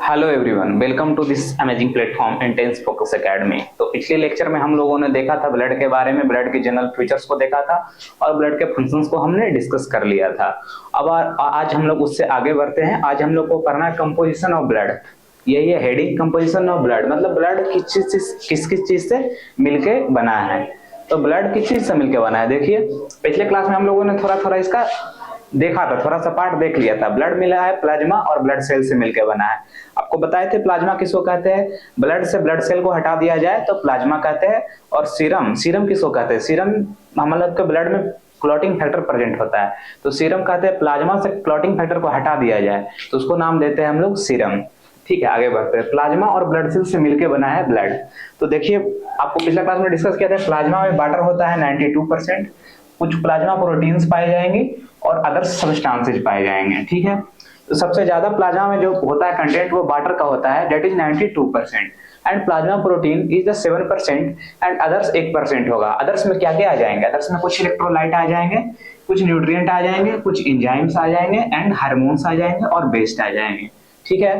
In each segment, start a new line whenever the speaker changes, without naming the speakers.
Hello everyone, welcome to this amazing platform intense focus academy. तो पिछले lecture में हम लोगों ने देखा था ब्लड के बारे में, ब्लड के जनरल फीचर्स को देखा था और ब्लड के फंक्शंस को हमने डिस्कस कर लिया था। अब आज हम लोग उससे आगे बढ़ते हैं। आज हम लोग को करना है कंपोजिशन ऑफ ब्लड। यही है हेडिंग, कंपोजिशन ऑफ ब्लड। मतलब ब्लड किस किस चीज से मिलके बना है। तो ब्लड किस चीज से मिलके बना है, देखिए पिछले क्लास में हम लोगों ने थोड़ा थोड़ा इसका देखा था, थोड़ा सा पार्ट देख लिया था। ब्लड मिला है प्लाज्मा और ब्लड सेल से मिलकर बना है। आपको बताए थे प्लाज्मा किसको कहते हैं, ब्लड से ब्लड सेल को हटा दिया जाए तो प्लाज्मा कहते हैं। और सीरम, सीरम किसको कहते हैं, सीरम मतलब के ब्लड में क्लॉटिंग फैक्टर प्रेजेंट होता है तो सीरम कहते हैं। प्लाज्मा से क्लॉटिंग फैक्टर को हटा दिया जाए तो उसको नाम देते हैं हम लोग सीरम। ठीक है, आगे बढ़ते हैं। प्लाज्मा और ब्लड सेल से मिलकर बना है ब्लड। तो देखिए आपको पिछला क्लास में डिस्कस किया था, प्लाज्मा में वाटर होता है 92%, कुछ प्लाज्मा प्रोटीन्स पाए जाएंगे और अदर सब्सटेंसेस पाए जाएंगे। ठीक है, तो सबसे ज्यादा प्लाज्मा में जो होता है कंटेंट वो वाटर का होता है, that is 92%, and plasma protein is the 7% and others 1% होगा। अदर्स में क्या क्या आ जाएंगे, अदर्स में कुछ इलेक्ट्रोलाइट आ जाएंगे, कुछ न्यूट्रिएंट आ जाएंगे, कुछ एंजाइम्स आ जाएंगे एंड हार्मोन्स आ जाएंगे और वेस्ट आ जाएंगे। ठीक है,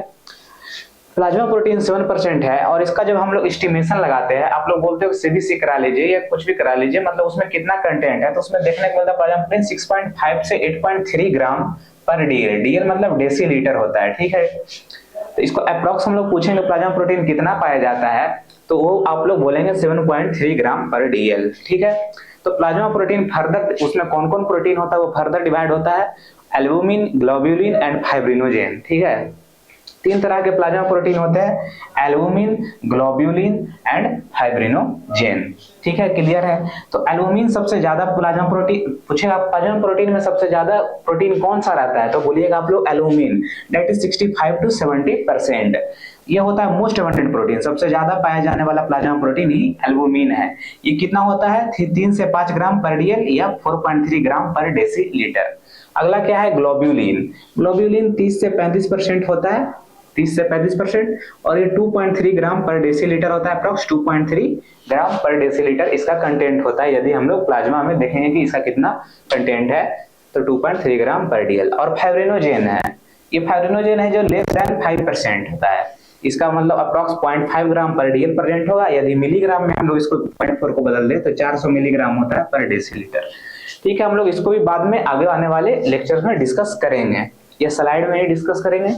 प्लाज्मा प्रोटीन 7% है और इसका जब हम लोग एस्टिमेशन लगाते हैं, आप लोग बोलते हो सीबीसी करा लीजिए या कुछ भी करा लीजिए, मतलब उसमें कितना कंटेंट है, तो उसमें देखने को मिलता है प्लाज्मा प्रोटीन 6.5 से 8.3 ग्राम पर डीएल। डीएल मतलब डेसीलीटर होता है। ठीक है, तो इसको अप्रॉक्स हम लोग पूछेंगे प्लाज्मा प्रोटीन कितना पाया जाता है, तो वो आप लोग बोलेंगे 7.3 ग्राम पर डीएल। ठीक है, तो प्लाज्मा प्रोटीन फर्दर उसमें कौन कौन प्रोटीन होता है वो फर्दर डिवाइड होता है, एल्बुमिन, ग्लोब्यूलिन एंड फाइब्रिनोजेन। ठीक है, तीन तरह के प्लाज्मा प्रोटीन होते हैं, एल्बुमिन, ग्लोब्यूलिन एंड फाइब्रिनोजेन। ठीक है, क्लियर है। तो एल्बुमिन सबसे ज्यादा प्लाज्मा प्रोटीन पूछेगा, प्लाज्मा प्रोटीन में सबसे ज्यादा प्रोटीन कौन सा रहता है, तो बोलिएगा आप लोग एल्बुमिन, दैट इज 65 to 70%। ये होता है मोस्ट अबंडेंट प्रोटीन, सबसे ज्यादा पाया जाने वाला प्लाज्मा प्रोटीन ही एल्बुमिन है। ये कितना होता है, 3 से 5 ग्राम पर डीएल या 4.3 ग्राम पर डेसीलीटर। अगला क्या है, ग्लोब्यूलिन। ग्लोब्यूलिन 30 से 35% होता है, 30 से 35%, और ये 2.3 ग्राम पर डेसीलीटर होता है, अप्रॉक्स 2.3 ग्राम पर डेसीलीटर इसका कंटेंट होता है। यदि हम लोग प्लाज्मा में देखेंगे कि इसका कितना कंटेंट है तो 2.3 ग्राम पर डीएल। और फाइब्रिनोजेन है, ये फाइब्रिनोजेन है जो लेस देन 5% होता है, इसका मतलब अप्रॉक्स 0.5 ग्राम पर डीएल प्रेजेंट होगा। यदि मिलीग्राम में हम लोग इसको 0.4 को बदल दे तो 400 मिलीग्राम होता है पर डेसीलीटर। ठीक है, हम लोग इसको भी बाद में आगे आने वाले लेक्चर्स में डिस्कस करेंगे, ये स्लाइड में ही डिस्कस करेंगे।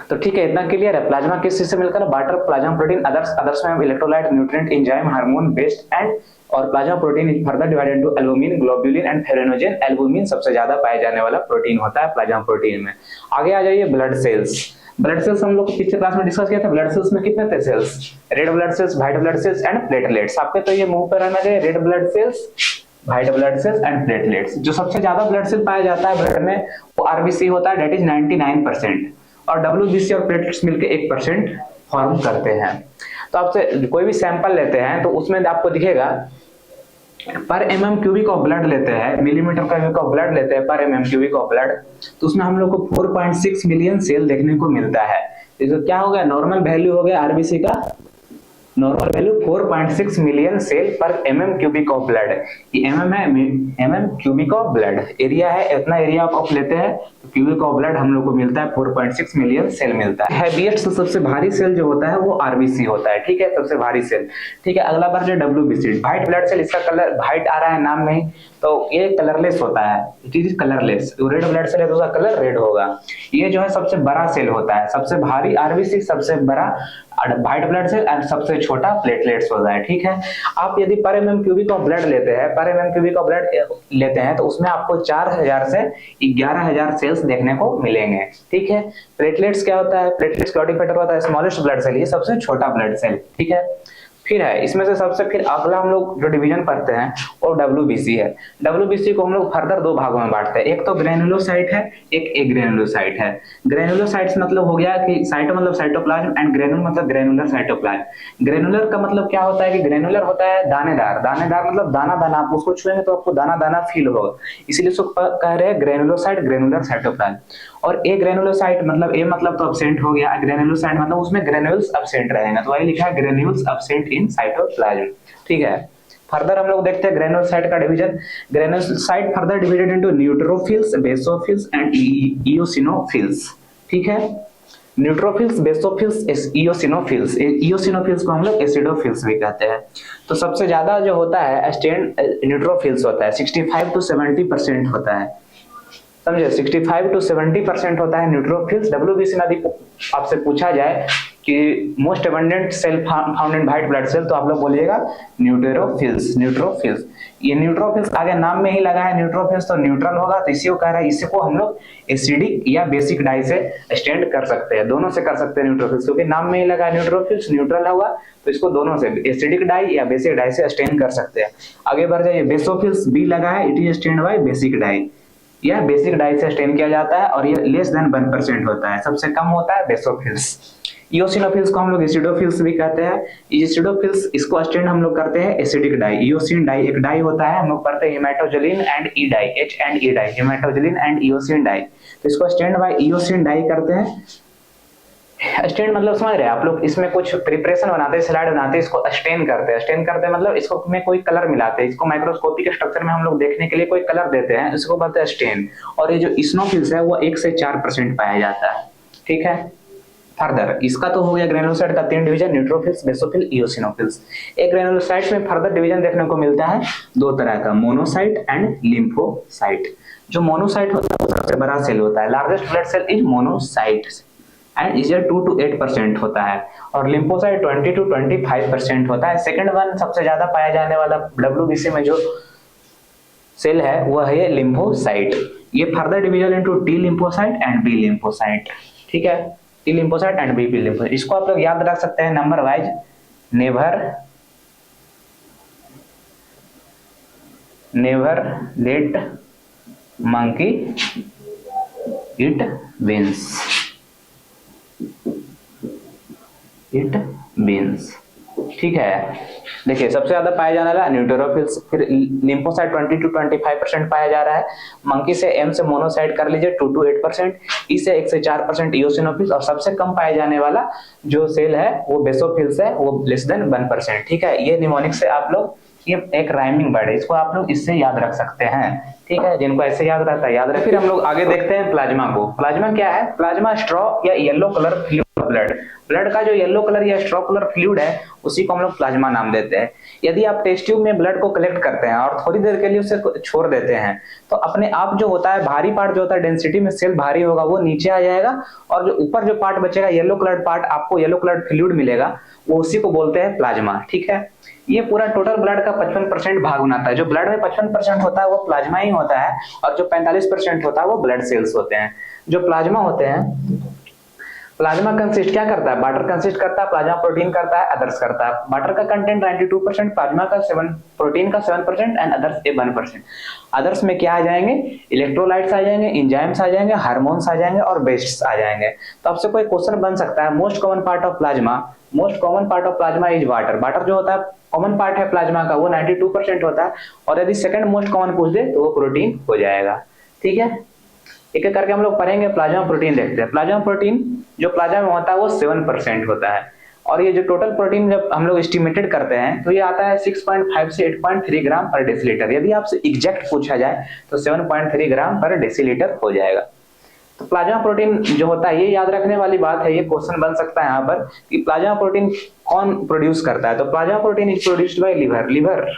तो ठीक है, इतना क्लियर है। प्लाज्मा किस चीज से मिलकर, वाटर, प्लाज्मा प्रोटीन, अदर्स में electrolyte, nutrient, enzyme, hormone, waste and और plasma protein is further divided into albumin, globulin and fibrinogen. Albumin सबसे ज्यादा पाया जाने वाला प्रोटीन होता है प्लाज्मा प्रोटीन में। आगे आ जाइए, ब्लड सेल्स। ब्लड सेल्स हम लोग पिछले क्लास में डिस्कस किया था। ब्लड सेल्स में कितने थे cells, red blood cells, white blood cells and platelets. आपके तो ये मुंह पर रहना चाहिए, red blood cells, white blood cells and platelets. जो सबसे ज्यादा ब्लड सेल पाया जाता है ब्लड में वो आरबीसी होता है, दैट इज 99%, और डब्ल्यूबीसी और प्लेटलेट्स मिलकर 1% फॉर्म करते हैं। तो आपसे कोई भी सैंपल लेते हैं तो उसमें आपको दिखेगा पर एमएम क्यूबिक ऑफ ब्लड लेते हैं, मिलीमीटर क्यूबिक ऑफ ब्लड लेते हैं पर एमएम क्यूबिक ऑफ ब्लड, तो उसमें हम लोग को 4.6 मिलियन सेल देखने को मिलता है। तो क्या हो गया, नॉर्मल वैल्यू हो गया आरबीसी का, नॉर्मल वैल्यू 4.6 मिलियन सेल पर एमएम क्यूबिक ऑफ ब्लड। ये एमएम है, MM cubic of blood area है, इतना एरिया ऑफ लेते हैं तो क्यूबिक ऑफ ब्लड हम लोग को मिलता है 4.6 मिलियन सेल मिलता है। हैवीएस्ट सबसे भारी सेल जो होता है वो आरबीसी होता है। ठीक है, सबसे भारी सेल। ठीक है, अगला बार जो डब्ल्यूबीसी, व्हाइट ब्लड सेल, इसका कलर व्हाइट आ रहा है नाम में, तो ये कलरलेस होता है, it is colourless. Red blood cell है तो उसका कलर रेड होगा। ये जो है सबसे बड़ा सेल होता है, सबसे भारी आरबीसी, सबसे बड़ा व्हाइट ब्लड सेल एंड सबसे छोटा प्लेटलेट्स होता है। ठीक है, आप यदि पर एमएम क्यूबिक ऑफ ब्लड लेते हैं, पर एमएम क्यूबिक ऑफ ब्लड लेते हैं तो उसमें आपको 4000 से 11000 सेल्स देखने को मिलेंगे। ठीक है, प्लेटलेट्स क्या होता है, प्लेटलेट्स क्लॉटिंग फैक्टर होता है, स्मॉलेस्ट ब्लड सेल, ये सबसे छोटा ब्लड सेल। ठीक है, फिर है इसमें से सबसे फिर अगला हम लोग जो डिवीजन पढ़ते हैं वो डब्ल्यूबीसी है। डब्ल्यूबीसी को हम लोग फर्दर दो भागों में बांटते हैं, एक तो ग्रेनुलोसाइट है, एक एग्रेनुलोसाइट है। ग्रेनुलोसाइट्स मतलब हो गया कि साइटो मतलब साइटोप्लाज्म एंड ग्रेनुल मतलब ग्रेनुलर साइटोप्लाज्म। ग्रेनुलर का मतलब क्या होता है कि ग्रेनुलर होता है दानेदार, दानेदार मतलब दाना दाना, आप उसको छुएंगे तो आपको दाना दाना फील होगा, इसीलिए उसको कह रहे हैं ग्रेनुलोसाइट, ग्रेनुलर साइटोप्लाज्म। और ए ग्रेनुलोसाइट मतलब ए मतलब तो एब्सेंट हो गया, ग्रेनुलोसाइट मतलब उसमें ग्रेन्यूल्स एब्सेंट रहेगा, तो वही लिखा है ग्रेन्यूल्स एब्सेंट इन साइटोप्लाज्म। ठीक है, फर्दर हम लोग देखते हैं ग्रेनुलोसाइट का division. Granulocyte further divided into neutrophils, basophils and eosinophils. ठीक है, न्यूट्रोफिल्स, बेसोफिल्स, इयोसिनोफिल्स, इयोसिनोफिल्स को हम लोग एसिडोफिल्स भी कहते हैं। तो सबसे ज्यादा जो होता है स्टेन न्यूट्रोफिल्स होता है, 65 to 70% होता है, समझे, 65 to 70% होता है न्यूट्रोफिल्स। डब्ल्यूबीसी में यदि आपसे पूछा जाए कि most abundant cell found in white blood cell, तो आप लोग बोलिएगा न्यूट्रोफिल्स, न्यूट्रोफिल्स। ये न्यूट्रोफिल्स आगे नाम में ही लगा है न्यूट्रोफिल्स, तो न्यूट्रल होगा, तो इसी को कह रहा है, इसी को हम लोग एसिडिक या बेसिक डाई से स्टैंड कर सकते हैं, दोनों से कर सकते हैं न्यूट्रोफिल्स, क्योंकि नाम में ही लगा है न्यूट्रोफिल्स, न्यूट्रल होगा, तो इसको दोनों से एसिडिक डाई या बेसिक डाई से स्टैंड कर सकते हैं। आगे बढ़ जाइए, बेसोफिल्स बी लगा है, it is stand by basic dye, यह बेसिक डाई से स्टेन किया जाता है और ये लेस देन 1% होता है, सबसे कम होता है बेसोफिल्स। इयोसिनोफिल्स को हम लोग एसिडोफिल्स भी कहते हैं। एसिडोफिल्स इसको स्टेन हम लोग करते हैं एसिडिक डाई, इयोसिन डाई एक डाई होता है, हम लोग करते हैं haematoxylin and E dye, H and E dye, haematoxylin and eosin dye, तो इसको स्टेन बाय इयोसिन डाई करते हैं। स्टेन मतलब समझ रहे हैं आप लोग, इसमें कुछ प्रिपरेशन बनाते हैं, स्लाइड बनाते हैं, इसको स्टेन करते हैं। स्टेन करते हैं मतलब इसको में कोई कलर मिलाते हैं, इसको माइक्रोस्कोपिक स्ट्रक्चर में हम लोग देखने के लिए कोई कलर देते हैं, इसको बोलते हैं स्टेन। और ये जो इस्नोफिल्स है वो 1 से 4% पाया जाता है, ठीक है। फर्दर इसका तो हो गया ग्रेनुलोसाइट का 3 डिवीजन, न्यूट्रोफिल्स, बेसोफिल, इयोसिनोफिल्स। एक ग्रेनुलोसाइट्स में फर्दर डिवीजन देखने को मिलता है 2 तरह का, मोनोसाइट एंड लिम्फोसाइट। जो मोनोसाइट होता है वो सबसे बड़ा सेल होता है, largest blood cell is monocyte and is 2 to 8% होता है, और लिम्फोसाइट 20 to 25% होता है। सेकंड वन सबसे ज्यादा पाया जाने वाला डब्ल्यूबीसी में जो सेल है वह है लिम्फोसाइट। ये further division into T lymphocyte and B lymphocyte, ठीक है, T lymphocyte and B lymphocyte. इसको आप लोग याद रख सकते हैं number wise, never let monkey it wins, it beans, ठीक है। देखिए सबसे ज्यादा पाया जाने वाला न्यूट्रोफिल्स, फिर लिम्फोसाइट 20 to 25% पाया जा रहा है। मंकी से एम से मोनोसाइट कर लीजिए 2 to 8%, ई से 1 से 4% इयोसिनोफिल्स, और सबसे कम पाया जाने वाला जो सेल है वो बेसोफिल्स है, वो लेस देन 1%, ठीक है। ये निमोनिक से आप लोग, ये एक राइमिंग वर्ड है, इसको आप लोग इससे याद रख सकते हैं, ठीक है। जिनको ऐसे याद रहता है याद रख। फिर हम लोग आगे देखते हैं प्लाज्मा को। प्लाज्मा क्या है? प्लाज्मा स्ट्रॉ या yellow colour fluid blood, blood का जो येलो कलर या स्ट्रॉ कलर फ्लूइड है उसी को हम लोग प्लाज्मा नाम देते हैं। यदि आप टेस्ट ट्यूब में ब्लड को कलेक्ट करते हैं और थोड़ी देर के लिए उसे छोड़ देते हैं, तो अपने आप जो होता है भारी पार्ट जो होता है, डेंसिटी में सेल भारी होगा, वो नीचे आ जाएगा, और जो ऊपर जो पार्ट बचेगा येलो कलर पार्ट, आपको येलो कलर फ्लूइड मिलेगा, वो उसी को बोलते हैं प्लाज्मा, ठीक है। ये पूरा टोटल ब्लड का 55% भाग बनाता है। जो ब्लड में 55% होता है वो प्लाज्मा ही होता है, और जो 45% होता है वो ब्लड सेल्स होते हैं। जो प्लाज्मा होते हैं, प्लाज्मा कंसिस्ट क्या करता है? वाटर कंसिस्ट करता है, प्लाज्मा प्रोटीन करता है, अदर्स करता है। वाटर का कंटेंट 92%, प्लाज्मा का 7, प्रोटीन का 7% एंड अदर्स 1%। अदर्स में क्या आ जाएंगे? इलेक्ट्रोलाइट्स आ जाएंगे, एंजाइम्स आ जाएंगे, हार्मोन्स आ जाएंगे और बेस्ट्स आ जाएंगे। तो आपसे कोई क्वेश्चन बन सकता है, most common part of plasma, most common part of plasma is water. Water जो होता है कॉमन पार्ट है प्लाज्मा का, वो 92% होता है, और यदि सेकंड मोस्ट कॉमन पूछ दे तो वो प्रोटीन हो जाएगा, ठीक है। एक एक करके हम लोग पढ़ेंगे। प्लाज्मा प्रोटीन देखते हैं। प्लाज्मा प्रोटीन जो प्लाज्मा में होता है वो 7% होता है, और ये जो टोटल प्रोटीन जब हम लोग एस्टिमेटेड करते हैं तो ये आता है 6.5 से 8.3 ग्राम पर डेसीलीटर। यदि आपसे एग्जैक्ट पूछा जाए तो 7.3 ग्राम पर डेसीलीटर हो जाएगा। तो प्लाज्मा प्रोटीन जो होता है, ये याद रखने वाली बात है, ये क्वेश्चन बन सकता है यहाँ पर कि प्लाज्मा प्रोटीन कौन प्रोड्यूस करता है। तो plasma protein is produced by liver.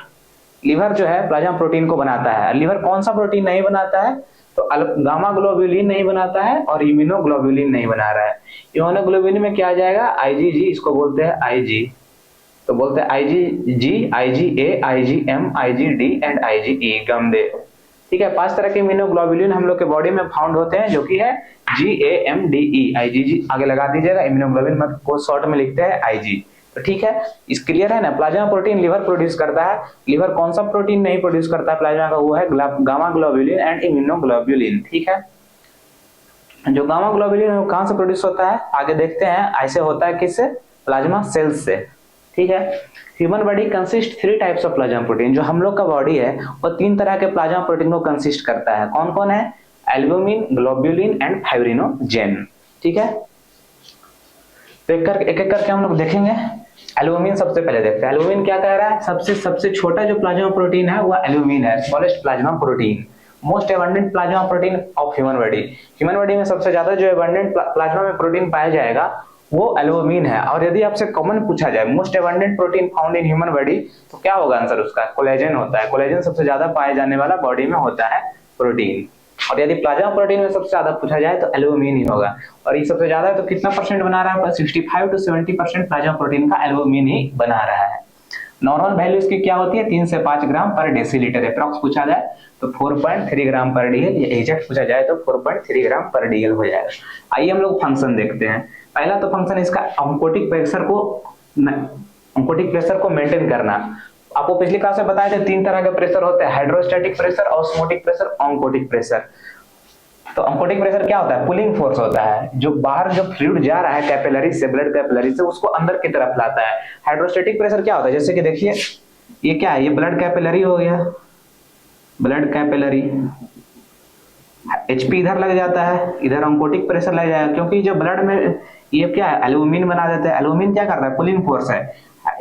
Liver जो है प्लाज्मा प्रोटीन को बनाता है। लिवर कौन सा प्रोटीन नहीं बनाता है? तो गामा ग्लोब्यूलिन नहीं बनाता है और इम्यूनोग्लोब्यूलिन नहीं बना रहा है। इम्यूनोग्लोब्यूलिन में क्या आ जाएगा? आईजीजी, इसको बोलते हैं आईजी। तो बोलते हैं IgG, IgA, IgM, IgD and IgE, गमदे, ठीक है। 5 तरह के इम्यूनोग्लोब्यूलिन हम लोग के बॉडी में फाउंड होते हैं, जो कि है GAMDE, आईजीजी आगे लगा दीजिएगा, इम्यूनोग्लोब्यूलिन मत को शॉर्ट में लिखते हैं आईजी। तो ठीक है, इस क्लियर है ना। प्लाज्मा प्रोटीन लिवर प्रोड्यूस करता है। लिवर कौन सा प्रोटीन नहीं प्रोड्यूस करता है प्लाज्मा का? वो है गामा ग्लोब्यूलिन एंड इम्यूनोग्लोब्यूलिन, ठीक है। जो गामा ग्लोब्यूलिन है वो कहां से प्रोड्यूस होता है आगे देखते हैं। ऐसे होता है किससे? प्लाज्मा सेल्स से, ठीक है। Human body consist 3 types of plasma protein. जो हम लोग का बॉडी है वो 3 तरह के प्लाज्मा प्रोटीन को कंसिस्ट करता है। कौन कौन है? एल्ब्यूमिन, ग्लोब्यूलिन एंड फाइब्रिनोजेन, ठीक है। तो एक एक करके हम लोग देखेंगे। एल्ब्यूमिन सबसे पहले देखते हैं। एल्ब्यूमिन क्या कह रहा है? सबसे छोटा जो प्लाज्मा प्रोटीन है वो एल्ब्यूमिन है, smallest plasma protein. Most abundant plasma protein of human body, human body में सबसे ज्यादा जो एबंडेंट प्लाज्मा में प्रोटीन पाया जाएगा वो एल्बुमिन है। और यदि आपसे कॉमन पूछा जाए most abundant protein found in human body, तो क्या होगा आंसर उसका? कोलेजन होता है। कोलेजन सबसे ज्यादा पाए जाने वाला बॉडी में होता है प्रोटीन। और यदि प्लाज्मा प्रोटीन में सबसे ज्यादा पूछा जाए तो एल्बुमिन ही होगा। और ये सबसे ज्यादा है तो कितना परसेंट बना रहा है? 65 to 70% प्लाज्मा प्रोटीन का एल्बुमिन ही बना रहा है। नॉर्मल वैल्यू इसकी क्या होती है? 3 से 5 ग्राम पर डेसीलीटर। अप्रॉक्स पूछा जाए तो 4.3 ग्राम पर डीएल, या एग्जैक्ट पूछा जाए तो 4.3 ग्राम पर डीएल हो जाएगा। आइए हम लोग फंक्शन देखते हैं। पहला तो फंक्शन इसका ऑन्कोटिक प्रेशर को मेंटेन करना। आपको पिछली क्लास में बताए थे 3 तरह के प्रेशर होते हैं, hydrostatic pressure, osmotic pressure, oncotic pressure. तो ऑन्कोटिक प्रेशर क्या होता है? पुलिंग फोर्स होता है, जो बाहर जो फ्लूइड जा रहा है कैपिलरी से, ब्लड कैपिलरी से, उसको अंदर की तरफ लाता है। हाइड्रोस्टैटिक प्रेशर क्या होता है? जैसे कि देखिए ये क्या है, ये ब्लड कैपिलरी हो गया, ब्लड कैपिलरी, एचपी इधर लग जाता है, इधर ऑन्कोटिक प्रेशर लग जाएगा, क्योंकि जो ब्लड में ये क्या है, एल्बुमिन बना देता है। एल्बुमिन क्या करता है? पुलिंग फोर्स है।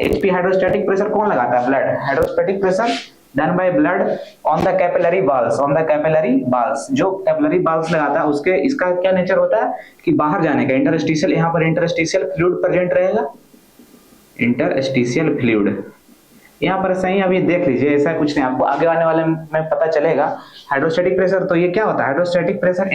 एचपी हाइड्रोस्टैटिक प्रेशर कौन लगाता है? Blood. Hydrostatic pressure done by blood on the capillary walls, on the capillary walls, जो कैपिलरी वाल्स लगाता है उसके, इसका क्या नेचर होता है कि बाहर जाने का, इंटरस्टिशियल, यहाँ पर इंटरस्टिशियल फ्लूइड प्रेजेंट रहेगा, इंटरस्टिशियल फ्लूइड यहाँ पर सही। अभी देख लीजिए, ऐसा कुछ नहीं, आपको आगे आने वाले में पता चलेगा। हाइड्रोस्टैटिक प्रेशर, तो ये क्या होता है? Hydrostatic pressure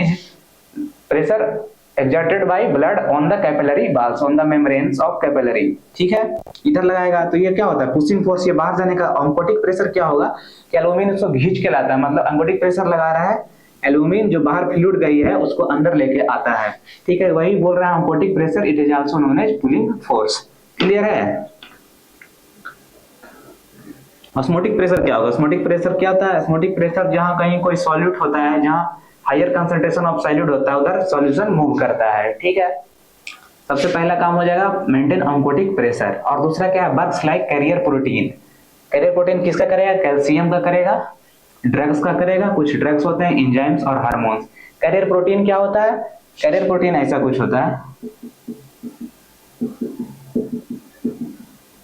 pressure exerted by blood on the capillary walls, on the membranes of capillary, ठीक है, इधर लगाएगा तो ये क्या होता है? पुशिंग फोर्स, ये बाहर जाने का। ऑन्कोटिक प्रेशर क्या होगा कि एल्बुमिन उसको खींच के लाता है, मतलब ऑन्कोटिक प्रेशर लगा रहा है, एल्बुमिन जो बाहर फ्लूइड गई है उसको अंदर लेके आता है, ठीक है, वही बोल रहा है oncotic pressure, it is also known as pulling force. Clear है? ऑस्मोटिक प्रेशर क्या होगा? ऑस्मोटिक प्रेशर क्या होता है? ऑस्मोटिक प्रेशर जहां कहीं कोई सॉल्यूट होता है, जहां हायर कंसंट्रेशन ऑफ सॉल्यूट होता है, उधर सॉल्यूशन मूव करता है, ठीक है। सबसे पहला काम हो जाएगा मेंटेन ऑन्कोटिक प्रेशर, और दूसरा क्या है? Works like carrier protein. Carrier protein किसका करेगा? कैल्शियम का करेगा, ड्रग्स का करेगा, कुछ ड्रग्स होते हैं, एंजाइम्स और हार्मोन्स। कैरियर प्रोटीन क्या होता है? कैरियर प्रोटीन ऐसा कुछ होता है,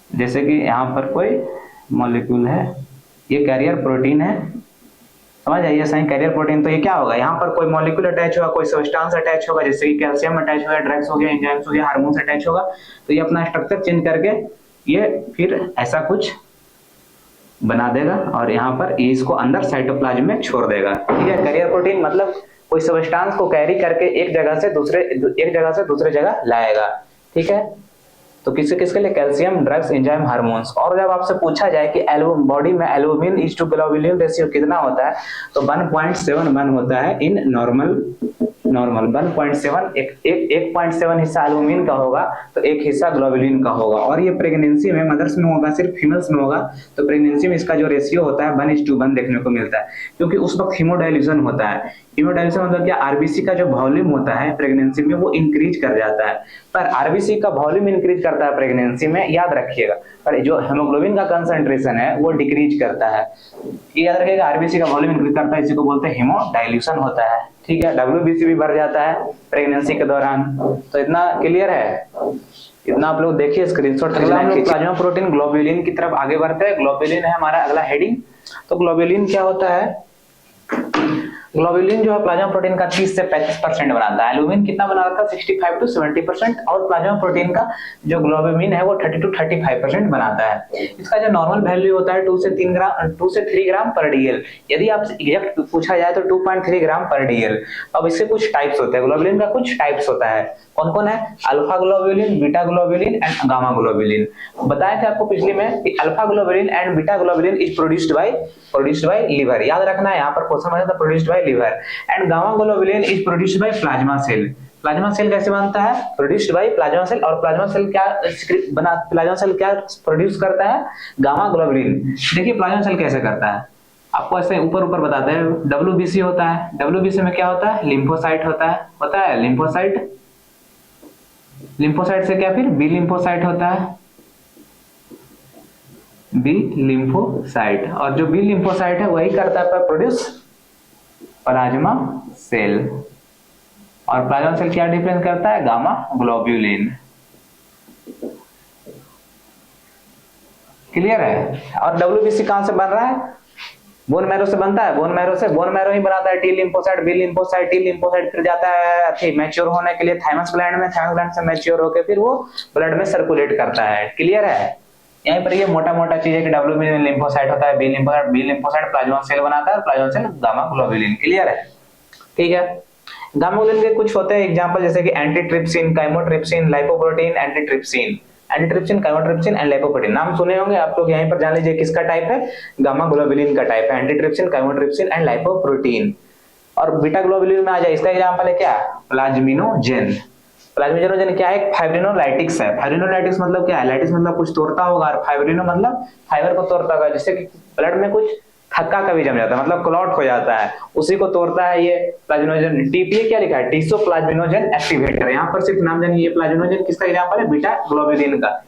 जैसे कि यहाँ पर कोई मॉलिक्यूल है, ये कैरियर प्रोटीन है, समझ आइए सही। कैरियर प्रोटीन तो ये क्या होगा? यहाँ पर कोई मॉलिक्यूल अटैच होगा, कोई सब्सटेंस अटैच होगा, जैसे कि कैल्शियम अटैच होगा, ड्रग्स हो गया, एंजाइम्स हो गया, हार्मोन्स अटैच होगा, तो ये अपना स्ट्रक्चर चेंज करके ये फिर ऐसा कुछ बना देगा, और यहाँ पर ये इसको अंदर साइटोप्लाज्म में छोड़ देगा, ठीक है। कैरियर प्रोटीन मतलब कोई सब्सटेंस को कैरी करके एक जगह से दूसरे जगह लाएगा, ठीक है। तो किसके किसके लिए? Calcium, drugs, enzyme, hormones. और जब आपसे पूछा जाए कि बॉडी में albumin is to globulin ratio कितना होता है, तो 1.71 होता है इन नॉर्मल 1.7, 1.7 हिस्सा एल्बुमिन का होगा तो 1 हिस्सा ग्लोबुलिन का होगा। और ये प्रेगनेंसी में मदर्स में होगा, सिर्फ फीमेल्स में होगा, तो प्रेगनेंसी में इसका जो रेशियो होता है 1:1 देखने को मिलता है, क्योंकि उस वक्त हीमोडायल्यूशन होता है। हीमोडायल्यूशन मतलब क्या? आरबीसी का जो वॉल्यूम होता है प्रेगनेंसी में वो इंक्रीज कर जाता है, पर आरबीसी का वॉल्यूम इंक्रीज करता है प्रेगनेंसी में, याद रखिएगा, पर जो हेमोग्लोबिन का कंसंट्रेशन है वो डिक्रीज करता है, ये याद रखिएगा। आरबीसी का वॉल्यूम इंक्रीज करता है, इसी को बोलते हैं हीमोडायल्यूशन होता है, ठीक है। डब्ल्यूबीसी भी बढ़ जाता है प्रेगनेंसी के दौरान। तो इतना क्लियर है? इतना आप लोग देखिए, स्क्रीनशॉट। अगला हम लोग प्लाज्मा प्रोटीन ग्लोबुलिन की तरफ आगे बढ़ते हैं। ग्लोबुलिन है हमारा अगला हेडिंग। तो ग्लोबुलिन क्या होता है? ग्लोबुलिन जो है प्लाज्मा प्रोटीन का 30 से 35% बनाता है। एल्बुमिन कितना बनाता है? 65 to 70%। और प्लाज्मा प्रोटीन का जो ग्लोबुलिन है वो 30 to 35% बनाता है। इसका जो नॉर्मल वैल्यू होता है 2 से 3 ग्राम पर डीएल। यदि आप एग्जैक्ट पूछा जाए तो 2.3 ग्राम पर डीएल। अब इसके कुछ टाइप्स होते हैं, ग्लोबुलिन का कुछ टाइप्स होता है। कौन कौन है? Alpha globulin, beta globulin and gamma globulin. बताए थे आपको पिछले में कि alpha globulin and beta globulin is produced by liver. याद रखना है, यहाँ पर क्वेश्चन बना था produced by liver. And gamma globulin is produced by plasma cell. Plasma cell कैसे बनता है? Produced by plasma cell. और प्लाज्मा सेल क्या प्रोड्यूस करता है? Gamma globulin. देखिए प्लाज्मा सेल कैसे करता है, आपको ऐसे ऊपर बताते हैं। डब्ल्यूबीसी होता है, डब्ल्यूबीसी में क्या होता है? लिम्फोसाइट होता है लिम्फोसाइट। लिम्फोसाइट से क्या फिर बी लिम्फोसाइट होता है, बी लिम्फोसाइट। और जो बी लिम्फोसाइट है वही करता है प्रोड्यूस प्लाज्मा सेल। और प्लाज्मा सेल क्या डिफरेंस करता है? Gamma globulin. क्लियर है? और डब्ल्यूबीसी कहां से बन रहा है? बोन मैरो से बनता है, बोन मैरो से, बोन मैरो ही बनाता है T lymphocyte, B lymphocyte, T lymphocyte, फिर जाता है मैच्योर होने के लिए थाइमस ग्लैंड में, थाइमस ग्लैंड से मैच्योर होकर फिर वो ब्लड में सर्कुलेट करता है। क्लियर है? यहीं पर ये मोटा मोटा चीज है कि डब्ल्यू लिम्फोसाइट होता है, बी लिम्फोसाइट प्लाज्मा सेल बनाता है, plasma cell gamma globulin. Clear है? ठीक है। गामा ग्लोबुलिन के कुछ होते हैं एग्जांपल, जैसे कि antitrypsin, chymotrypsin, lipoprotein, antitrypsin, antitrypsin, chymotrypsin and lipoprotein. नाम सुने होंगे आप लोग, यहीं पर जान लीजिए किसका टाइप है, गामा ग्लोबुलिन का टाइप है, एंटीट्रिप्सिन, काइमोट्रिप्सिन एंड लाइपोप्रोटीन। और बीटा ग्लोबुलिन में आ जाए, इसका एग्जांपल है क्या, प्लाज्मिनोजेन। प्लाज्मिनोजेन क्या है, एक फाइब्रिनोलाइटिक्स है। फाइब्रिनोलाइटिक्स मतलब क्या है, लाइटिक्स मतलब कुछ तोड़ता होगा, और फाइब्रिनो मतलब फाइबर को तोड़ता होगा, जिससे कि ब्लड में कुछ थक्का कभी जम जाता है, मतलब क्लॉट हो जाता है, उसी को तोड़ता है ये प्लाज्मिनोजेन। टीपीए क्या लिखा है, टीसो प्लाज्मिनोजेन एक्टिवेटर। यहाँ पर सिर्फ नाम जानिए, ये प्लाज्मिनोजेन किसका एग्जांपल है, बीटा ग्लोबुलिन का।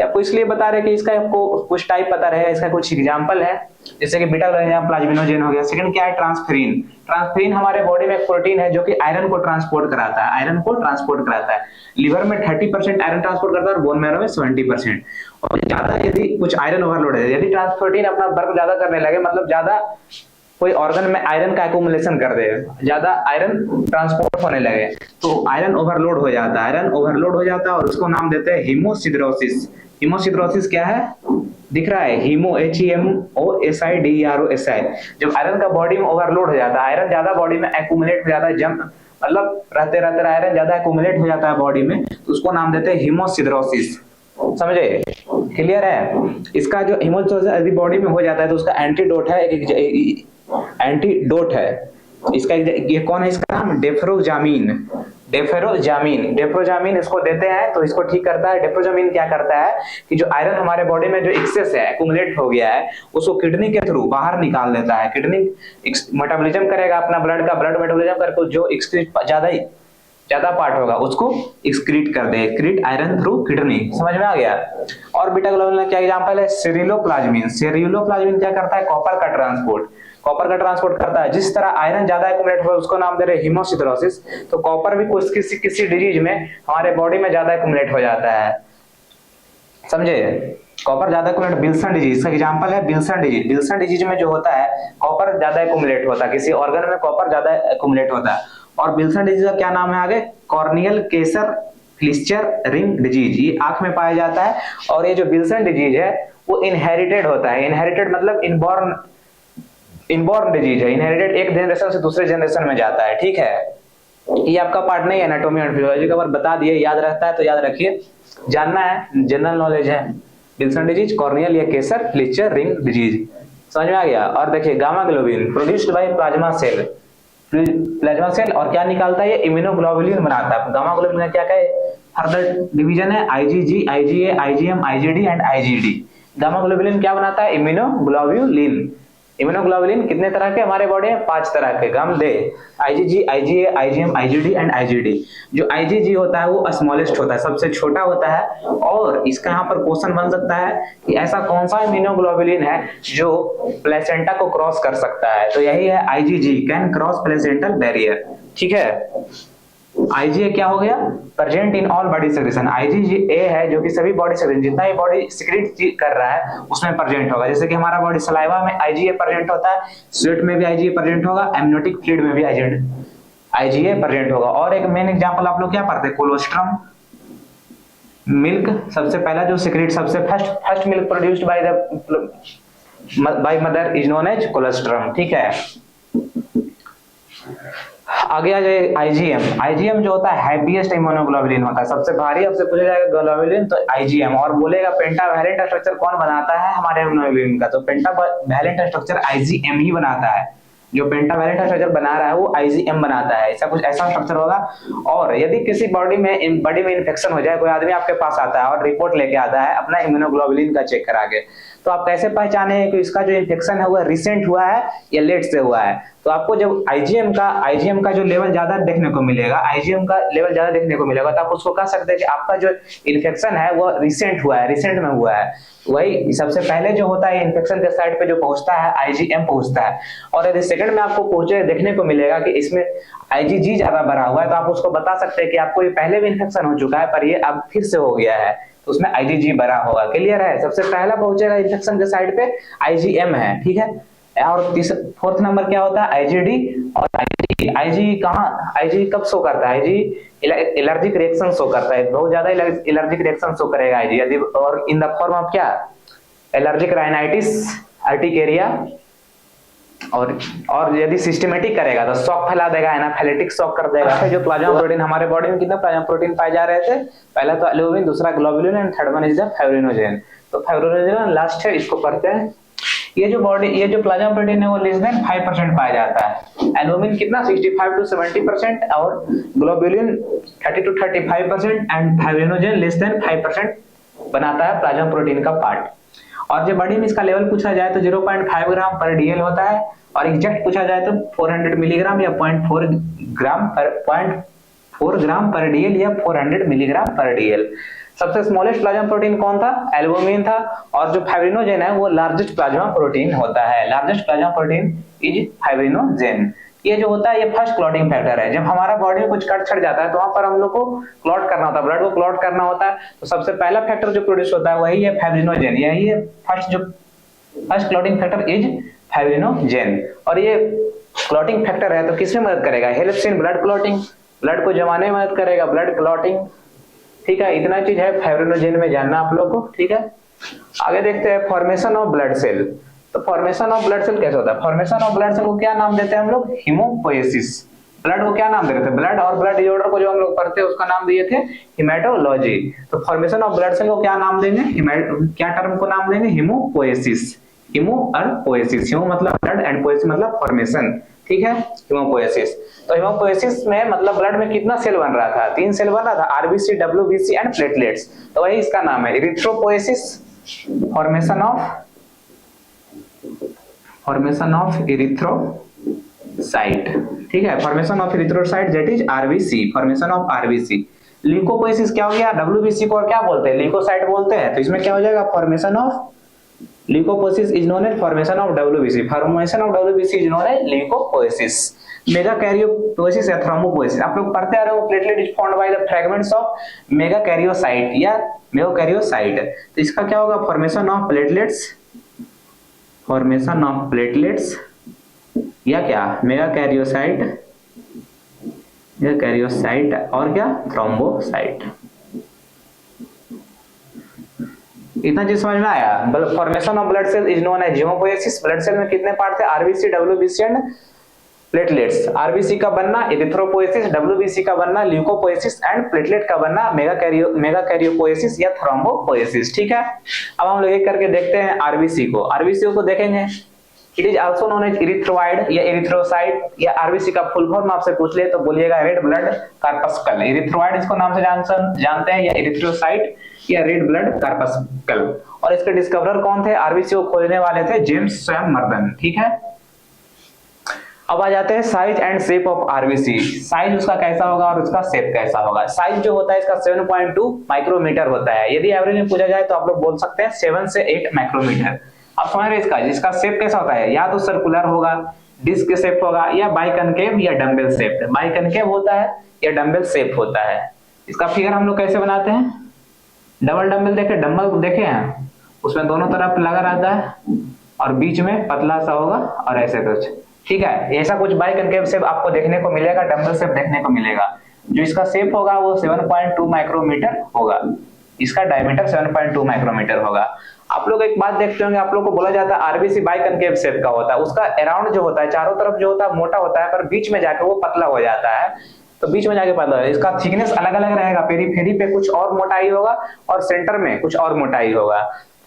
आपको इसलिए बता रहे कि इसका आपको कुछ टाइप पता रहेगा, इसका कुछ एग्जांपल है, जैसे कि बीटा ग्लोबुलिन प्लाज्मिनोजेन हो गया। सेकंड क्या है, ट्रांसफेरिन। ट्रांसफेरिन हमारे बॉडी में एक प्रोटीन है जो कि आयरन को ट्रांसपोर्ट कराता है, आयरन को ट्रांसपोर्ट कराता है। लिवर में 30% आयरन ट्रांसपोर्ट करता है और बोन मैरो में 70%। और ज्यादा यदि कुछ आयरन ओवरलोड है, यदि ट्रांसप्रोटीन अपना वर्क ज्यादा करने लगे, मतलब ज्यादा कोई ऑर्गन में आयरन का एक्यूमुलेशन कर दे, ज्यादा आयरन ट्रांसपोर्ट होने लगे, तो आयरन ओवरलोड हो जाता है, आयरन ओवरलोड हो जाता है और उसको नाम देते हैं हीमोसिडरोसिस। हीमोसिडरोसिस क्या है, दिख रहा है, हीमो HEMOSIDEROSI। जब आयरन का बॉडी में ओवरलोड हो जाता है, आयरन ज्यादा बॉडी में एक्यूमुलेट हो जाता है, जम मतलब रहते रहते आयरन ज्यादा एक्यूमुलेट हो जाता है बॉडी में, तो उसको नाम देते हैं हीमोसिडरोसिस। समझे? क्लियर है? इसका जो हीमोसिडरोसिस यदि बॉडी में हो जाता है तो उसका एंटीडोट है, एंटीडोट है इसका। ये कौन है, इसका नाम डेफ्रोजामिन। डेफ्रोजामिन, डेफ्रोजामिन इसको देते हैं तो इसको ठीक करता है। डेफ्रोजामिन क्या करता है कि जो आयरन हमारे बॉडी में जो एक्सेस है, एक्यूमुलेट हो गया है, उसको किडनी के थ्रू बाहर निकाल देता है। किडनी मेटाबॉलिज्म करेगा अपना ब्लड का, ब्लड मेटाबॉलिज्म करके जो ज्यादा पार्ट होगा उसको एक्सक्रीट कर दे, एक्सक्रीट आयरन थ्रू किडनी। समझ में आ गया? और बीटा ग्लोबुलिन क्या एग्जांपल है, सेरिलोप्लाज्मिन। सेरिलोप्लाज्मिन क्या करता है, कॉपर का ट्रांसपोर्ट, कॉपर का ट्रांसपोर्ट करता है। जिस तरह आयरन ज्यादा एक्यूमुलेट हो उसको नाम दे रहे हीमोसिडरोसिस, तो कॉपर भी कुछ किसी डिजीज में हमारे बॉडी में ज्यादा एक्यूमुलेट हो जाता है। समझे? कॉपर ज्यादा एक्यूमुलेट, विल्सन डिजीज इसका एग्जांपल है, विल्सन डिजीज। विल्सन डिजीज में जो होता है कॉपर ज्यादा एक्यूमुलेट होता है, किसी ऑर्गन में कॉपर ज्यादा एक्यूमुलेट होता है। और विल्सन डिजीज का क्या नाम है आगे, कॉर्नियल केसर फ्लिस्चर रिंग डिजीज। ये आंख में पाया जाता है। और ये जो विल्सन डिजीज है वो इनहेरिटेड होता है। इनहेरिटेड मतलब इनबॉर्न डिजीज है, इनहेरिटेड एक जनरेशन से दूसरे जनरेशन में जाता है। ठीक है? ये आपका पार्ट नहीं है एनाटॉमी एंड फिजियोलॉजी का, बता दिए, याद रहता है तो याद रखिए, जानना है, जनरल नॉलेज है। विल्सन डिजीज, कॉर्नियल या केसर फ्लिस्चर रिंग डिजीज। समझ में आ गया? और देखिए gamma globulin produced by plasma cell, plasma cell, और क्या निकालता है ये, इम्यूनोग्लोबुलिन बनाता है। गामा ग्लोबुलिन क्या है, फर्दर डिवीजन है IgG, IgA, IgM, IgD and IgD। Gamma globulin क्या बनाता है, इम्यूनोग्लोबुलिन। इम्यूनोग्लोबुलिन कितने तरह के हमारे बॉडी में, 5 तरह के, गम दे, IgG, IgA, IgM, IgD and IgD। जो IgG होता है वो स्मॉलेस्ट होता है, सबसे छोटा होता है। और इसका यहाँ पर क्वेश्चन बन सकता है कि ऐसा कौन सा इम्यूनोग्लोबुलिन है जो प्लेसेंटा को क्रॉस कर सकता है, तो यही है IgG, can cross placental barrier. ठीक है? IgA क्या हो गया, present in all body secretion. IgA है जो कि सभी बॉडी सेक्रेशन, जितना भी बॉडी सिक्रेट कर रहा है उसमें प्रेजेंट होगा। जैसे कि हमारा बॉडी सलाइवा में IgA प्रेजेंट होता है, स्वेट में भी IgA प्रेजेंट होगा, एमनियोटिक फ्लूइड में भी IgA प्रेजेंट होगा। और एक मेन एग्जांपल आप लोग क्या पढ़ते हैं, कोलोस्ट्रम मिल्क, सबसे पहला जो सिक्रेट, सबसे first milk produced by mother is known as colostrum. ठीक है? आगे आ जाए IgM जो होता है हैवीएस्ट इम्यूनोग्लोबुलिन होता है, सबसे भारी। आपसे पूछा जाएगा ग्लोबुलिन तो IgM, और बोलेगा पेंटावैलेंट स्ट्रक्चर कौन बनाता है हमारे इम्यूनोग्लोबुलिन का, तो पेंटावैलेंट स्ट्रक्चर IgM ही बनाता है। जो पेंटावैलेंट स्ट्रक्चर बना रहा है वो IgM बनाता है, ऐसा कुछ ऐसा स्ट्रक्चर होगा। और यदि किसी बॉडी में इन्फेक्शन हो जाए, कोई आदमी आपके पास आता है और रिपोर्ट लेके आता है अपना इम्यूनोग्लोबुलिन का चेक करा के, तो आप कैसे पहचाने कि इसका जो इन्फेक्शन है वो रिसेंट हुआ है या लेट से हुआ है। तो आपको जब IgM का जो लेवल ज्यादा देखने को मिलेगा, IgM का लेवल ज्यादा देखने को मिलेगा, तो आप उसको कह सकते हैं कि आपका जो इन्फेक्शन है वो रिसेंट हुआ है, रिसेंट में हुआ है। वही सबसे पहले जो होता है इन्फेक्शन के साइड पे जो पहुंचता है IgM पहुंचता है। और यदि सेकंड में आपको पहुंचे देखने को मिलेगा कि इसमें IgG ज्यादा बढ़ा हुआ है, तो आप उसको बता सकते हैं कि आपको ये पहले भी इन्फेक्शन हो चुका है पर ये अब फिर से हो गया है, तो उसमें IgG बढ़ा होगा। क्लियर है? सबसे पहला पहुंचेगा इन्फेक्शन के साइड पे IgM है। ठीक है? और फोर्थ नंबर क्या होता है आईजीडी। और आईजी आईजी कहाँ, आईजी कब शो करता है, आईजी एलर्जिक रिएक्शन शो करता है, बहुत ज्यादा एलर्जिक रिएक्शन शो करेगा आईजी यदि, और इन द फॉर्म ऑफ क्या, एलर्जिक राइनाइटिस, अर्टिकेरिया। और यदि सिस्टमेटिक करेगा तो शॉक फैला देगा, एनाफिलेटिक शॉक कर देगा। जो प्लाज्मा प्रोटीन हमारे बॉडी में कितना प्लाज्मा प्रोटीन पाए जा रहे थे, पहला तो एल्बुमिन, दूसरा globulin and third one is the fibrinogen. तो फाइब्रिनोजेन लास्ट है, इसको पढ़ते हैं। ये जो प्लाज्मा प्रोटीन है वो लेस देन 5% पाया जाता है। एल्बुमिन कितना 65 to 70% और globulin 30 to 35% and fibrinogen less than 5% बनाता है प्लाज्मा प्रोटीन का पार्ट। और जब बॉडी में इसका लेवल पूछा जाए तो 0.5 ग्राम पर डीएल होता है, और एग्जैक्ट पूछा जाए तो 400 मिलीग्राम या 0.4 ग्राम पर डीएल या 400 मिलीग्राम पर डीएल। सबसे स्मॉलेस्ट प्लाज्मा प्रोटीन कौन था, एल्बुमिन था। और जो फाइब्रिनोजेन है वो लार्जेस्ट प्लाज्मा प्रोटीन होता है, largest plasma protein is fibrinogen. ये जो होता है ये फर्स्ट क्लॉटिंग फैक्टर है। जब हमारा बॉडी में कुछ कट छट जाता है तो वहां पर हम लोग को क्लॉट करना होता है, ब्लड को क्लॉट करना होता है, तो सबसे पहला फैक्टर जो प्रोड्यूस होता है वही है फाइब्रिनोजेन। यही है first clotting factor is fibrinogen. और ये क्लॉटिंग फैक्टर है तो किसमें मदद करेगा, helps in blood clotting, blood को जमाने में मदद करेगा, ब्लड क्लॉटिंग। ठीक है, इतना चीज है फाइब्रिनोजेन में जानना आप लोग को। ठीक है, आगे देखते हैं फॉर्मेशन ऑफ ब्लड सेल। तो फॉर्मेशन ऑफ ब्लड सेल कैसे होता है, फॉर्मेशन ऑफ ब्लड सेल को क्या नाम देते हैं हम लोग, हीमोपोएसिस। ब्लड को क्या नाम दे रहे थे, ब्लड और ब्लड डिसऑर्डर को जो हम लोग पढ़ते हैं उसका नाम दिए थे हिमेटोलॉजी। तो फॉर्मेशन ऑफ ब्लड सेल को क्या नाम देंगे, क्या टर्म को नाम देंगे, हीमोपोएसिस। हीमो और पोएसिस, हीमो मतलब ब्लड एंड पोएसिस मतलब फॉर्मेशन। ठीक है, हीमोपोएसिस। तो हीमोपोएसिस में मतलब ब्लड में कितना सेल बन रहा था, 3 सेल बन रहा था, आरबीसी, डब्ल्यूबीसी एंड प्लेटलेट्स। तो वही इसका नाम है इरिथ्रोपोएसिस, फॉर्मेशन ऑफ इरिथ्रोसाइट। ठीक है, formation of erythrocyte that is RBC, formation of RBC. Leucopoiesis क्या हो गया, डब्ल्यूबीसी को क्या बोलते हैं, ल्यूकोसाइट बोलते हैं। तो इसमें क्या हो जाएगा, formation of leucopoiesis is known as formation of WBC, formation of WBC is known as leucopoiesis. Megakaryopoiesis या थ्रोम्बोपोएसिस, आप लोग पढ़ते आ रहे हो, platelet is formed by the fragments of megakaryocyte या मेगाकैरियोसाइट। तो इसका क्या होगा, फॉर्मेशन ऑफ प्लेटलेट्स, या क्या मेगाकैरियोसाइट और क्या थ्रोम्बोसाइट। इतना चीज समझ में आया। Formation of blood cell is known as haemopoiesis. Blood cell में कितने पार्ट थे, RBC, WBC and platelets. RBC का बनना इरिथ्रोपोएसिस, डब्ल्यूबीसी का बनना ल्यूकोपोएसिस एंड प्लेटलेट का बनना मेगाकैरियोपोएसिस या थ्रोम्बोपोएसिस। ठीक है, अब हम लोग एक करके देखते हैं आरबीसी को। आरबीसी को देखेंगे, it is also known as erythroid या इरिथ्रोसाइट या आरबीसी का फुल फॉर्म आपसे पूछ ले तो बोलिएगा रेड ब्लड कार्पस्कल। इरिथ्रोइड इसको नाम से जानते हैं, या इरिथ्रोसाइट या रेड ब्लड कार्पस्कल। और इसके डिस्कवरर कौन थे, आरबीसी को खोजने वाले थे जेम्स स्वयंवर्धन। ठीक है, अब आ जाते हैं size and shape of RBC. Size उसका कैसा होगा और उसका शेप कैसा होगा। साइज जो होता है इसका 7.2 माइक्रोमीटर होता है। यदि एवरेज में पूछा जाए तो आप लोग बोल सकते हैं 7 से 8 माइक्रोमीटर। आप समझ रहे हैं इसका शेप कैसा होता है, या तो सर्कुलर होगा, डिस्क के शेप होगा, या बाइकनकेव या डंबल शेप। बाइकनकेव होता है या डंबल शेप होता है। इसका फिगर हम लोग कैसे बनाते हैं, डबल डंबल डंबल देखे हैं, उसमें दोनों तरफ लगा रहता है और बीच में पतला सा होगा और ऐसे कुछ। ठीक है, ऐसा कुछ बाइकनकेव शेप आपको देखने को मिलेगा, डंबल शेप देखने को मिलेगा। जो इसका शेप होगा वो 7.2 माइक्रोमीटर होगा, इसका डायमीटर 7.2 माइक्रोमीटर होगा। आप लोग एक बात देखते होंगे, आप लोग को बोला जाता है आरबीसी बाइकनकेव शेप का होता है। उसका अराउंड जो होता है, चारों तरफ जो होता है मोटा होता है, पर बीच में जाके वो पतला हो जाता है। तो बीच में जाके पतला, इसका थिकनेस अलग अलग रहेगा। पेरीफेरी पे कुछ और मोटाई होगा और सेंटर में कुछ और मोटाई होगा,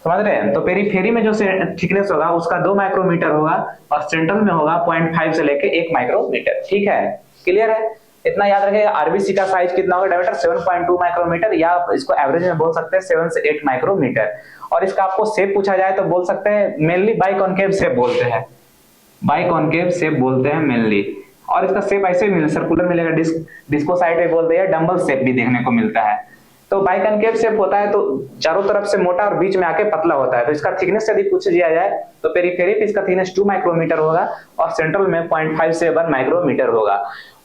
समझ रहे हैं। तो पेरीफेरी में जो थिकनेस होगा उसका 2 माइक्रोमीटर होगा और सेंट्रल में होगा 0.5 से लेके 1 माइक्रोमीटर। ठीक है, क्लियर है, इतना याद रखिएगा। आरबीसी का साइज कितना होगा, डायमीटर 7.2 माइक्रोमीटर, या इसको एवरेज में बोल सकते हैं 7 से 8 माइक्रोमीटर। और इसका आपको शेप पूछा जाए तो बोल सकते हैं मेनली बाइकॉनकेव शेप बोलते हैं, बाइकॉनकेव शेप बोलते हैं मेनली। और इसका शेप ऐसे सर्कुलर मिलेगा, डिस्कोसाइड भी बोलते हैं, डंबल शेप भी देखने को मिलता है। तो बाइकनकेव शेप होता है तो चारों तरफ से मोटा और बीच में आके पतला होता है। तो इसका थिकनेस यदि पूछ दिया जाए तो पेरिफेरी पे इसका थिकनेस 2 माइक्रोमीटर होगा और सेंट्रल में 0.5 से 1 माइक्रोमीटर होगा।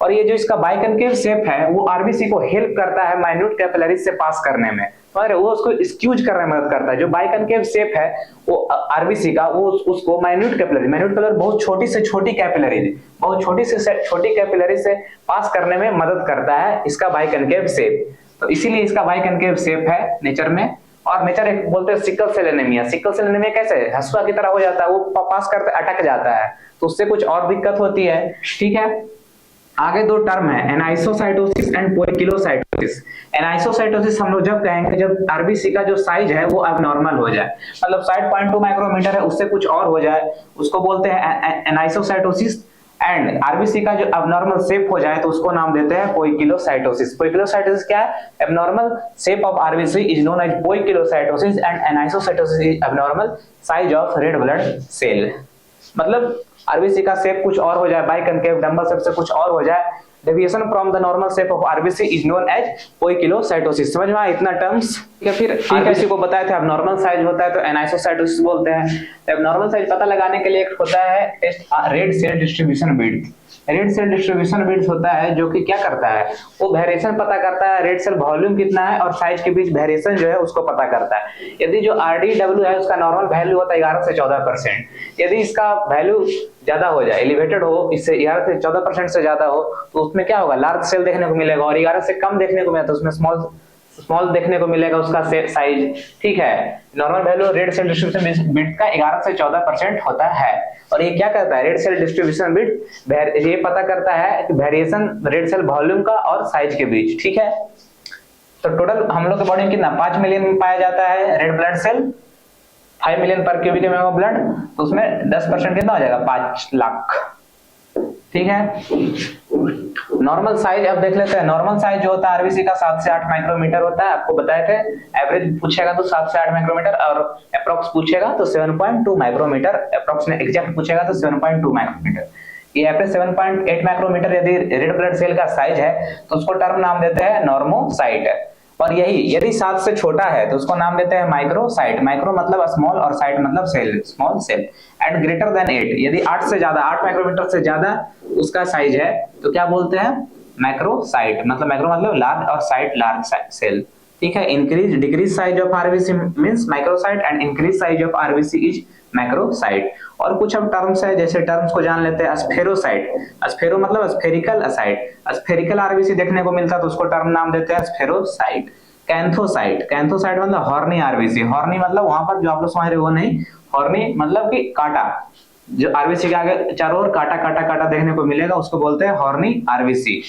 और ये जो इसका बाइकनकेव शेप है वो आरबीसी को हेल्प करता है माइन्यूट कैपिलरीज से पास करने में, और वो उसको स्क्यूज करने में मदद करता है। जो बाइकनकेव शेप है वो आरबीसी का वो उसको माइन्यूट कैपिलरी बहुत छोटी से छोटी कैपिलरी, बहुत छोटी से छोटी कैपिलरी से पास करने में मदद करता है इसका बाइकनकेव शेप। तो इसीलिए इसका बाइकनकेव शेप है नेचर में। और नेचर एक बोलते हैं sickle cell anaemia. Sickle cell anaemia कैसे हसुआ की तरह हो जाता है, वो पास करते अटक जाता है, तो उससे कुछ और दिक्कत होती है। ठीक है, आगे दो टर्म है एनाइसोसाइटोसिस एंड पोइकिलोसाइटोसिस। एनाइसोसाइटोसिस हम लोग जब कहेंगे जब आरबीसी का जो साइज है वो अबनॉर्मल हो जाए, मतलब साइज 0.2 माइक्रोमीटर है उससे कुछ और हो जाए, उसको बोलते हैं एनाइसोसाइटोसिस। एंड आरबीसी का जो अबनॉर्मल शेप हो जाए तो उसको नाम देते हैं पोइकिलोसाइटोसिस। पोइकिलोसाइटोसिस क्या है? Abnormal shape of RBC is known as poikilocytosis and anisocytosis is abnormal size of red blood cell. मतलब आरबीसी का शेप कुछ और हो जाए, बाइकनकेव डंबल शेप से कुछ और हो जाए, deviation from the normal shape of RBC is known as poikilocytosis. समझ में आया इतना टर्म्स? ठीक है, फिर आरबीसी को बताए थे एबनॉर्मल साइज होता है तो एनाइसोसाइटोसिस बोलते हैं। तो एबनॉर्मल साइज पता लगाने के लिए एक होता है test red cell distribution width. Red cell distribution width होता है जो कि क्या करता है, वो वेरिएशन पता करता है, रेड सेल वॉल्यूम कितना है और साइज के बीच वेरिएशन जो है उसको पता करता है। यदि जो आरडीडब्ल्यू है उसका नॉर्मल वैल्यू होता है 11 से 14%, यदि इसका वैल्यू ज्यादा हो जाए, एलिवेटेड हो, इससे 11 से 14% से ज्यादा हो, तो उसमें क्या होगा, लार्ज सेल देखने को मिलेगा। और 11 से कम देखने को मिलेगा तो उसमें स्मॉल देखने को मिलेगा उसका साइज। ठीक है, normal value red cell distribution width का 11 से 14% होता है। और ये क्या करता है, रेड सेल डिस्ट्रीब्यूशन विड्थ ये पता करता है कि वेरिएशन रेड सेल वॉल्यूम का और साइज के बीच। ठीक है, तो टोटल हम लोग के बॉडी में कितना 5 मिलियन में पाया जाता है रेड ब्लड सेल, 5 मिलियन पर क्यूबिक एमएम ऑफ ब्लड, तो उसमें 10% कितना हो जाएगा 5 लाख। ठीक है, नॉर्मल साइज अब देख लेते हैं। नॉर्मल साइज जो होता है आरबीसी का 7 से 8 माइक्रोमीटर होता है, आपको बताए थे। एवरेज पूछेगा तो 7 से 8 माइक्रोमीटर और अप्रॉक्स पूछेगा तो 7.2 माइक्रोमीटर, अप्रॉक्स में एग्जैक्ट पूछेगा तो 7.2 माइक्रोमीटर। ये एवरेज 7.8 माइक्रोमीटर यदि रेड ब्लड सेल का साइज है तो उसको टर्म नाम देते हैं नॉर्मोसाइट। और यही यदि 7 से छोटा है तो उसको नाम देते हैं माइक्रोसाइट। माइक्रो मतलब स्मॉल और साइट मतलब cell, small cell. And greater than 8, यदि 8 से ज्यादा 8 माइक्रोमीटर से ज्यादा उसका साइज है तो क्या बोलते हैं, मैक्रोसाइट। मतलब मैक्रो मतलब लार्ज और साइट लार्ज सेल। ठीक है, increase decrease size of RBC means microcyte and increase size of RBC is macrocyte. और कुछ अब टर्म्स है, जैसे टर्म्स को जान लेते हैं। स्फेरोसाइट, स्फेरो मतलब स्फेरिकल साइट, स्फेरिकल आरबीसी देखने को मिलता है तो उसको टर्म नाम देते हैं स्फेरोसाइट। कैंथोसाइट, कैंथोसाइट मतलब हॉर्नी आरबीसी। हॉर्नी मतलब वहां पर जो आप लोग समझ रहे हो वो नहीं, हॉर्नी मतलब कि कांटा, जो आरबीसी के आगे चारों ओर कांटा कांटा कांटा देखने को मिलेगा उसको बोलते हैं horny RBC.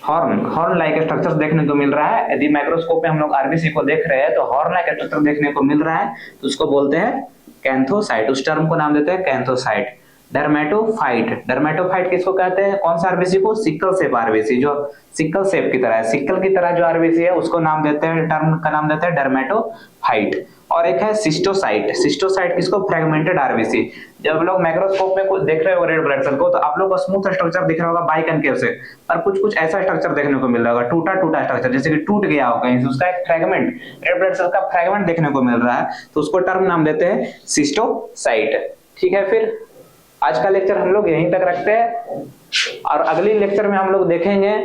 Horn like structure देखने को मिल रहा है, यदि माइक्रोस्कोप में हम लोग आरबीसी को देख रहे हैं तो हॉर्न लाइक स्ट्रक्चर देखने को मिल रहा है तो उसको बोलते हैं कैंथोसाइट। उस टर्म को नाम देते हैं कैंथोसाइट। डर्मेटोफाइट, डर्मेटोफाइट किसको कहते हैं, कौन सा आरबीसी को, सिकल शेप आरबीसी, जो सिकल शेप की तरह है, सिकल की तरह जो आरबीसी है उसको नाम देते हैं, टर्म का नाम देते हैं डर्मेटोफाइट। और एक है सिस्टोसाइट। सिस्टोसाइट किसको, फ्रेगमेंटेड आरबीसी। जब लोग माइक्रोस्कोप में कुछ देख रहे हो रेड ब्लड सेल को तो आप लोग को स्मूथ स्ट्रक्चर दिख रहा होगा बाइकनकेव से, और कुछ कुछ ऐसा स्ट्रक्चर देखने को मिल रहा होगा, टूटा टूटा स्ट्रक्चर, जैसे कि टूट गया हो कहीं से, उसका एक फ्रेगमेंट, रेड ब्लड सेल का फ्रेगमेंट देखने को मिल रहा है तो उसको टर्म नाम देते हैं सिस्टोसाइट। ठीक है, फिर आज का लेक्चर हम लोग यहीं तक रखते हैं और अगली लेक्चर में हम लोग देखेंगे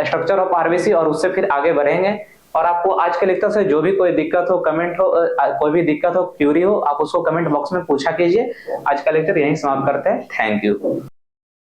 स्ट्रक्चर ऑफ आरबीसी और उससे फिर आगे बढ़ेंगे। और आपको आज के लेक्चर से जो भी कोई दिक्कत हो, कमेंट हो, कोई भी दिक्कत हो, क्यूरी हो, आप उसको कमेंट बॉक्स में पूछा कीजिए। आज का लेक्चर यहीं समाप्त करते हैं। Thank you.